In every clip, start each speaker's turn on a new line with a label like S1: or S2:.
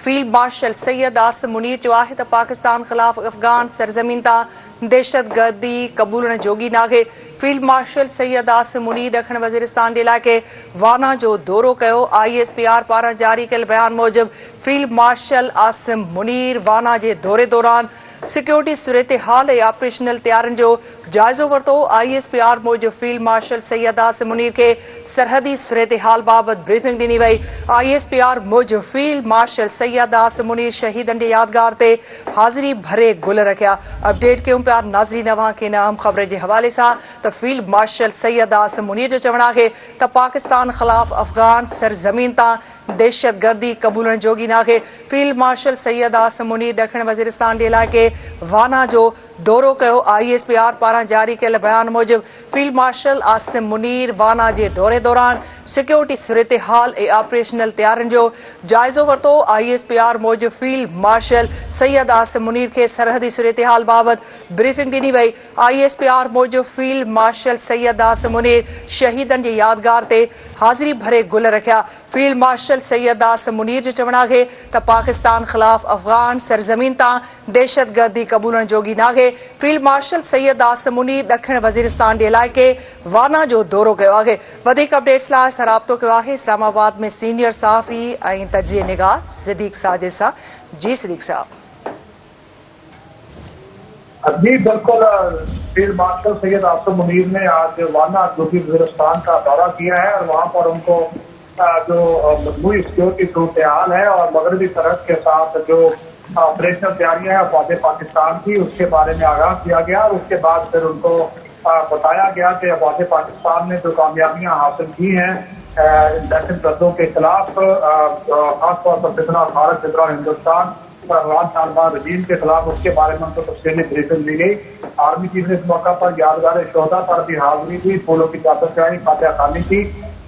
S1: field marshal سید آصم منیر چواہے تا پاکستان خلاف افغان سرزمین تا دہشت گردی قبول جوگی ناگے فیلڈ مارشل سید آصم منیر ڈکھن وزیرستان ڈے علاقے وانا جو دورو کیو ISPR پارا جاری کل بیان موجب فیلڈ مارشل آصم منیر وانا جے دورے دوران سیکیورٹی صورتحال آپریشنل تیارن جو جائزو ورتو ISPR موجب فیلڈ مارشل سید آصم منیر کے سرحدی صورتحال بابت بریفنگ دینی وئی ISPR موجب فیلڈ مارشل سید آصم منیر شہیدن ڈے یادگار تے حاضری بھرے گل رکھیا اپڈیٹ کے پیار ناظرین وہاں کے نام خبر کے حوالے سے تو فیلڈ مارشل سید آصم منیر جو چونا ہے تو پاکستان خلاف افغان سرزمین تا دہشت گردی قبول جوگی ناگے فیلڈ مارشل سید آصم منیر ڈکھن وزیرستان ڈے علاقے وانا جو دورو کیو ISPR پارا جاری کل بیان موجب فیلڈ مارشل آصم منیر وانا جے دورے دوران سیکیورٹی صورتحال آپریشنل تیارن جو جائزو ورتو ISPR موجب فیلڈ مارشل سید آصم منیر کے سرحدی صورتحال بابت بریفنگ دینی وئی ISPR موجب فیلڈ مارشل سید آصم منیر شہیدن جے یادگار تے حاضری بھرے گل رکھیا فیلڈ مارشل سید آصم منیر جو چونا ہے تا پاکستان خلاف افغان سرزمین تا دہشت گردی قبول جوگی ناگے فیلڈ مارشل سید آصم منیر ڈکھن وزیرستان ڈے علاقے وانا جو دورو کیو آگے ودیک اپڈیٹس لا رابطو کیو آگے اسلام آباد میں سینئر صحافی تجزیہ نگار صدیق ساجد صاحب جی صدیق صاحب
S2: جی بالکل فیلڈ مارشل سید آصم منیر نے آج وانا جنوبی وزیرستان کا دورہ کیا ہے اور وہاں پر ان کو جو مجموعی سیکورٹی صورتحال ہے اور مغربی سرحد کے ساتھ جو آپریشنل تیاریاں ہیں افواج پاکستان کی اس کے بارے میں آگاہ کیا گیا اور اس کے بعد پھر ان کو بتایا گیا کہ افواج پاکستان نے جو کامیابیاں حاصل کی ہیں دہشت گردوں کے خلاف خاص طور پر فتنہ بھارت فتنہ ہندوستان اور افغان طالبان رجیم کے خلاف اس کے بارے میں ان کو تفصیلی بریفنگ دی گئی آرمی چیف نے اس موقع پر یادگار شہدا پر بھی حاضری دی پھولوں کی چادر چڑھائی فاتحہ خوانی کی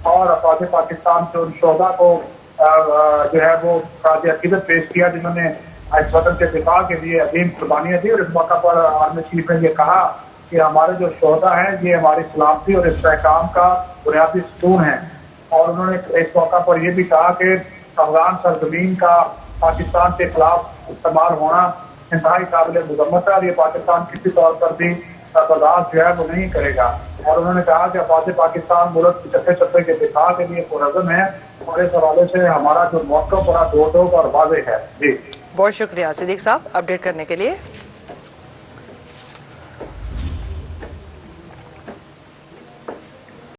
S2: اور افواج پاکستان سے ان شہدا کو جو ہے وہ خراج عقیدت پیش کیا جنہوں نے اس وطن کے دفاع کے لیے عظیم قربانیاں دی اور اس موقع پر آرمی چیف نے یہ کہا کہ ہمارے جو شہدا ہیں یہ ہماری سلامتی اور استحکام کا بنیادی ستون ہے اور انہوں نے اس موقع پر یہ بھی کہا کہ افغان سرزمین کا پاکستان کے خلاف استعمال ہونا انتہائی قابل مذمت ہے اور یہ پاکستان کسی طور پر بھی برداشت جو ہے وہ نہیں کرے گا اور انہوں نے کہا کہ افواج پاکستان ملک کے چپے چپے کے دفاع کے لیے پرعزم ہے اور اس حوالے سے ہمارا جو موقع بڑا دو اور واضح ہے جی
S1: بہت شکریہ صدیق صاحب اپڈیٹ کرنے کے لیے